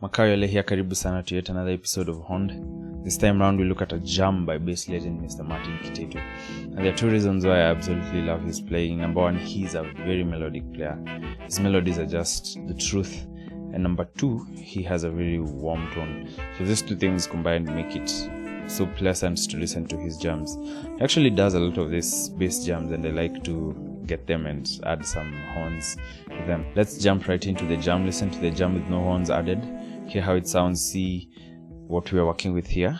Makayole here, karibu sana to yet another episode of Hond. This time round we look at a jam by bass legend Mr. Martin Kitetu. And there are two reasons why I absolutely love his playing. Number one, he's a very melodic player. His melodies are just the truth. And number two, he has a very warm tone. So these two things combined make it so pleasant to listen to his jams. He actually does a lot of these bass jams and I like to get them and add some horns to them. Let's jump right into the jam, listen to the jam with no horns added, hear how it sounds, see what we are working with here.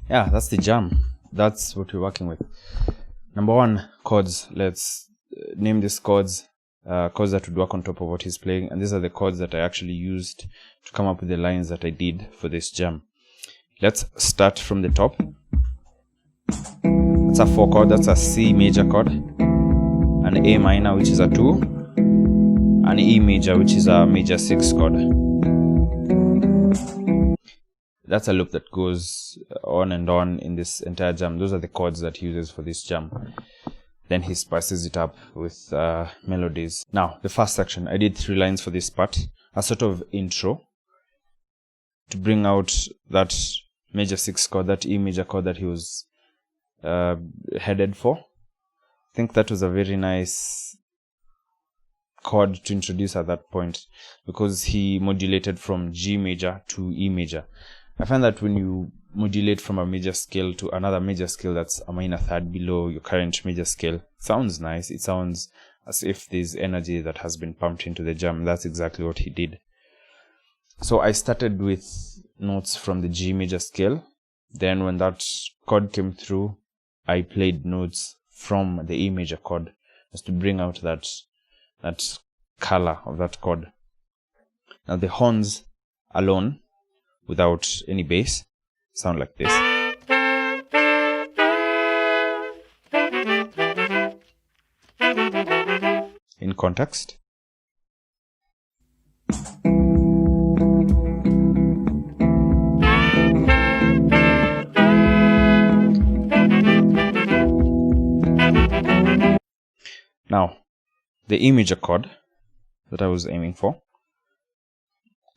Yeah, that's the jam. That's what we're working with. Number one, chords. Let's name these chords, chords that would work on top of what he's playing. And these are the chords that I actually used to come up with the lines that I did for this jam. Let's start from the top. That's a 4 chord. That's a C major chord. An A minor, which is a 2. An E major, which is a major 6 chord. That's a loop that goes on and on in this entire jam. Those are the chords that he uses for this jam. Then he spices it up with melodies. Now, the first section, I did 3 lines for this part. A sort of intro to bring out that major 6 chord, that E major chord that he was headed for. I think that was a very nice chord to introduce at that point because he modulated from G major to E major. I find that when you modulate from a major scale to another major scale that's a minor third below your current major scale, it sounds nice. It sounds as if there's energy that has been pumped into the jam. That's exactly what he did. So I started with notes from the G major scale. Then when that chord came through, I played notes from the E major chord just to bring out that color of that chord. Now the horns alone, without any bass, sound like this. In context. Now, the E major chord that I was aiming for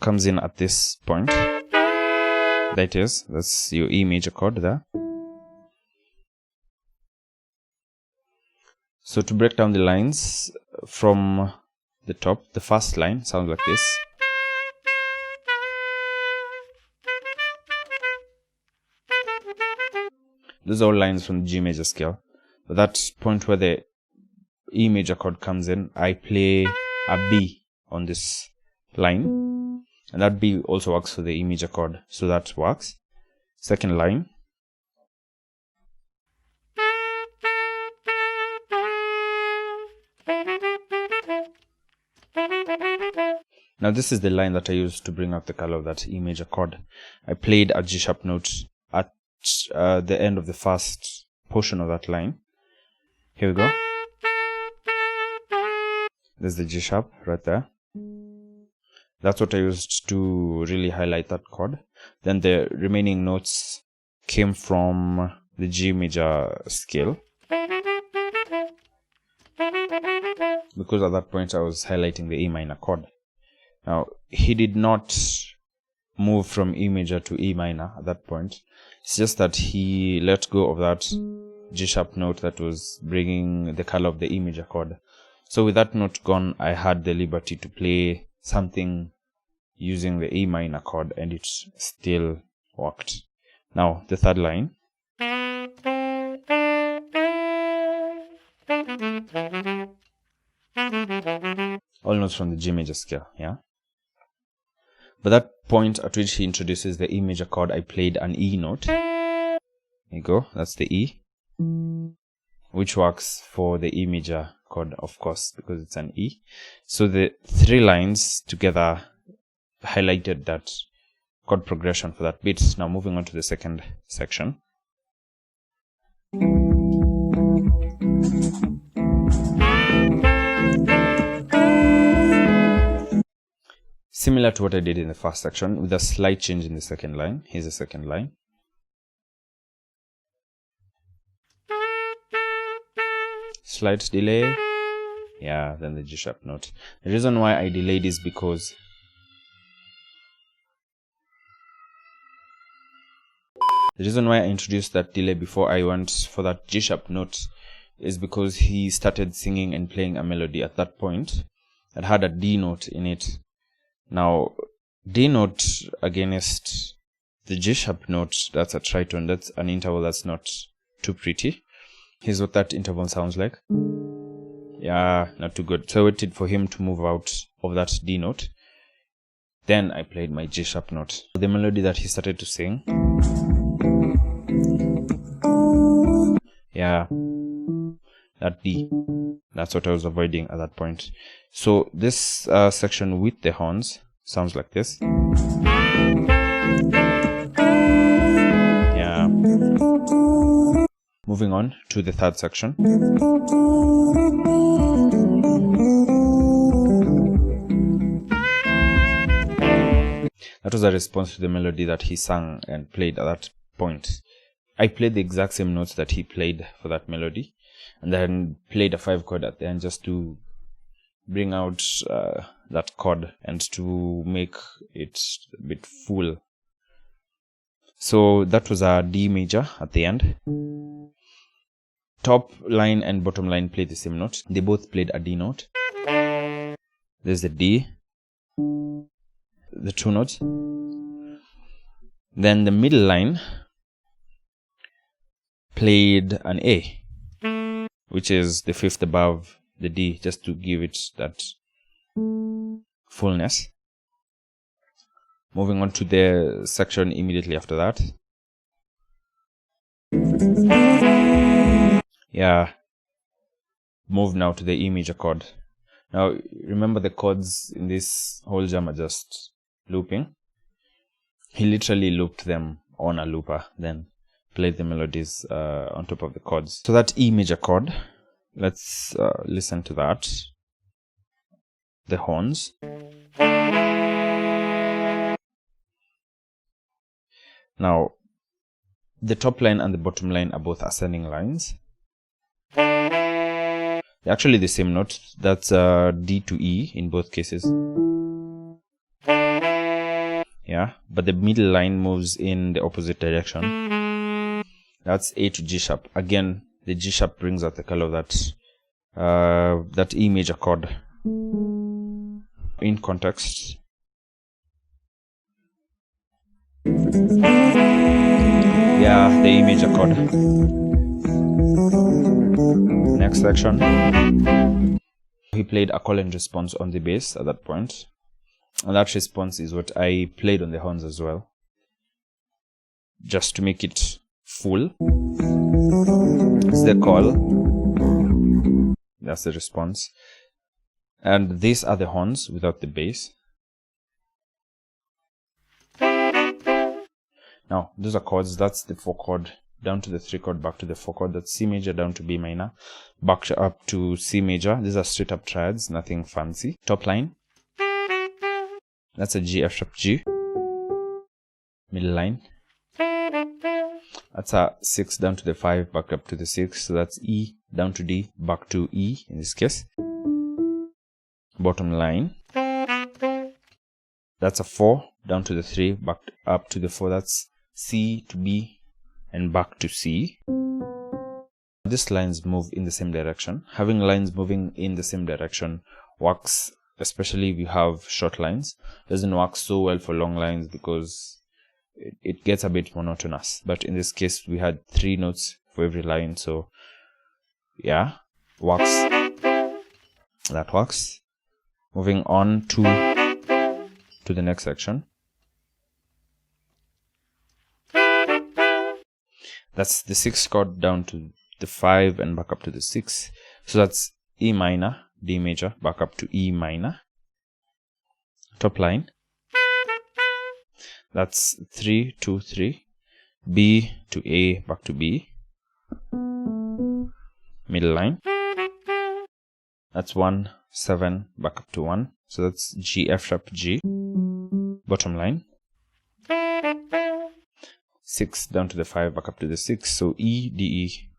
comes in at this point. That is, that's your E major chord there. So to break down the lines from the top, the first line sounds like this. Those are all lines from the G major scale. But that point where the E major chord comes in, I play a B on this line. And that B also works for the E major chord, so that works. Second line. Now this is the line that I used to bring out the color of that E major chord. I played a G sharp note at the end of the first portion of that line. Here we go. There's the G sharp right there. That's what I used to really highlight that chord. Then the remaining notes came from the G major scale. Because at that point I was highlighting the E minor chord. Now, he did not move from E major to E minor at that point. It's just that he let go of that G sharp note that was bringing the color of the E major chord. So with that note gone, I had the liberty to play something using the A minor chord, and it still worked. Now the third line. All notes from the G major scale, yeah? But that point at which he introduces the E major chord, I played an E note. There you go, that's the E, which works for the E major chord, of course, because it's an E. So the three lines together highlighted that chord progression for that bit. Now moving on to the second section. Similar to what I did in the first section, with a slight change in the second line. Here's the second line. Slight delay. Yeah, then the G sharp note. The reason why I delayed is because the reason why I introduced that delay before I went for that G sharp note is because he started singing and playing a melody at that point that had a D note in it. Now, D note against the G sharp note, that's a tritone, that's an interval that's not too pretty. Here's what that interval sounds like. Yeah, not too good. So I waited for him to move out of that D note. Then I played my G sharp note. The melody that he started to sing. Yeah, that D. That's what I was avoiding at that point. So this section with the horns sounds like this. Yeah. Moving on to the third section. That was a response to the melody that he sang and played at that point. I played the exact same notes that he played for that melody, and then played a 5 chord at the end just to bring out that chord and to make it a bit full. So that was a D major at the end. Top line and bottom line played the same note. They both played a D note. There's the D, the two notes. Then the middle line played an A, which is the fifth above the D, just to give it that fullness. Moving on to the section immediately after that. Yeah, move now to the E major chord. Now remember, the chords in this whole jam are just looping. He literally looped them on a looper, then played the melodies on top of the chords. So that E major chord, let's listen to that. The horns. Now, the top line and the bottom line are both ascending lines. They're actually the same note. That's D to E in both cases. Yeah, but the middle line moves in the opposite direction. That's A to G sharp. Again, the G sharp brings out the color of that E major chord. In context. Yeah, the E major chord. Next section. He played a call and response on the bass at that point. And that response is what I played on the horns as well, just to make it full. It's the call. That's the response. And these are the horns without the bass. Now, those are chords. That's the 4 chord down to the 3 chord, back to the 4 chord. That's C major down to B minor, back up to C major. These are straight up triads, nothing fancy. Top line. That's a G, F sharp G. Middle line. That's a 6 down to the 5, back up to the 6. So that's E down to D, back to E in this case. Bottom line. That's a 4 down to the 3, back up to the 4. That's C to B and back to C. These lines move in the same direction. Having lines moving in the same direction works especially if you have short lines. Doesn't work so well for long lines because it gets a bit monotonous. But in this case, we had 3 notes for every line, so yeah, works. That works. Moving on to the next section. That's the 6th chord down to the 5 and back up to the 6. So that's E minor, D major, back up to E minor. Top line. That's 3, 2, 3. B to A, back to B. Middle line. That's 1, 7, back up to 1. So that's G, F sharp, G. Bottom line. 6 down to the 5, back up to the 6. So E, D, E.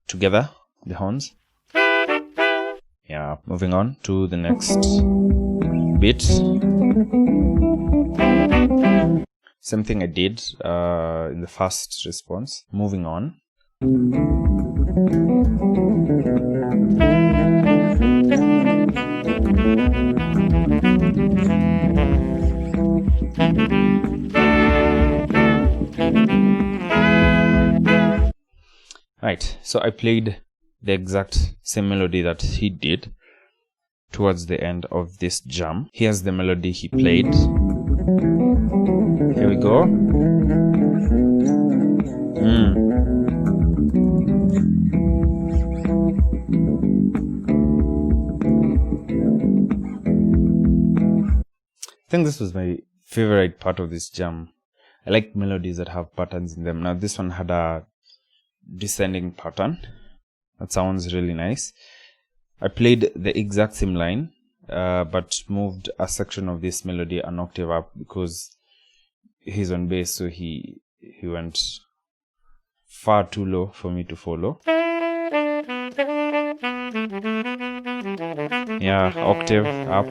Together, the horns. Yeah, moving on to the next bit. Same thing I did in the first response. Moving on. Right, so I played the exact same melody that he did towards the end of this jam. Here's the melody he played. Here we go. I think this was my favorite part of this jam. I like melodies that have patterns in them. Now this one had a descending pattern. That sounds really nice. I played the exact same line, but moved a section of this melody an octave up because he's on bass, so he went far too low for me to follow. Yeah, octave up.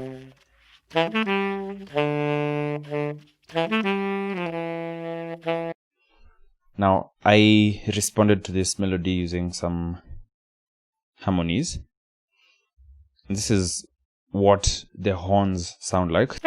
Now, I responded to this melody using some harmonies. This is what the horns sound like.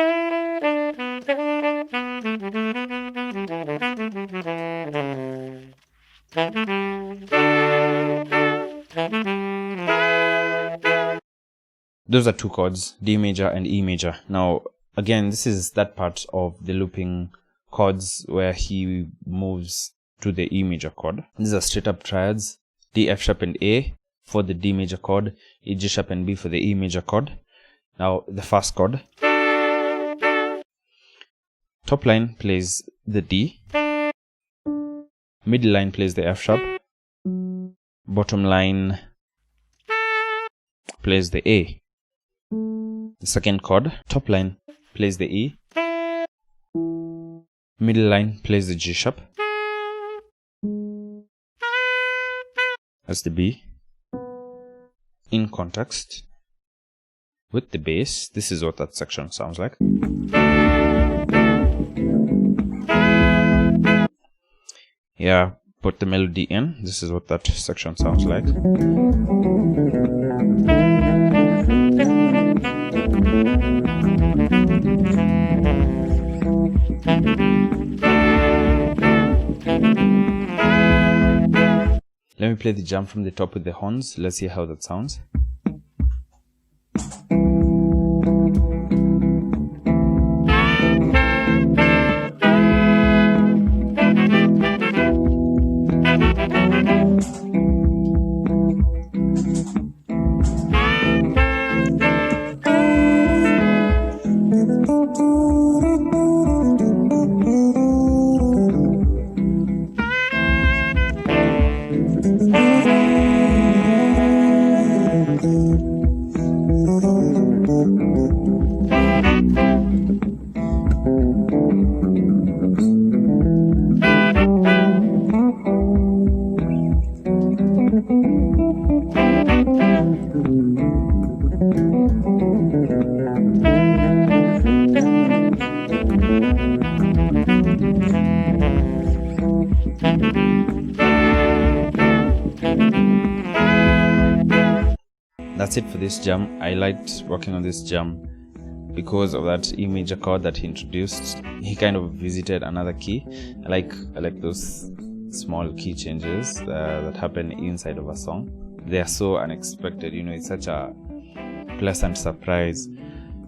Those are 2 chords, D major and E major. Now, again, this is that part of the looping chords where he moves to the E major chord. These are straight up triads, D, F sharp and A for the D major chord, E, G sharp and B for the E major chord. Now, the first chord. Top line plays the D. Middle line plays the F sharp. Bottom line plays the A. The second chord. Top line plays the E. Middle line plays the G sharp. That's the B. In context with the bass, this is what that section sounds like. Yeah, put the melody in. This is what that section sounds like. Let me play the jam from the top with the horns. Let's see how that sounds. that's it for this jam. I liked working on this jam because of that E major chord that he introduced. He kind of visited another key. I like those small key changes that happen inside of a song. They are so unexpected, it's such a pleasant surprise.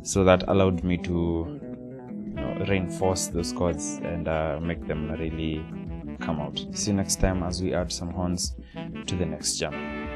So that allowed me to reinforce those chords and make them really come out. See you next time as we add some horns to the next jam.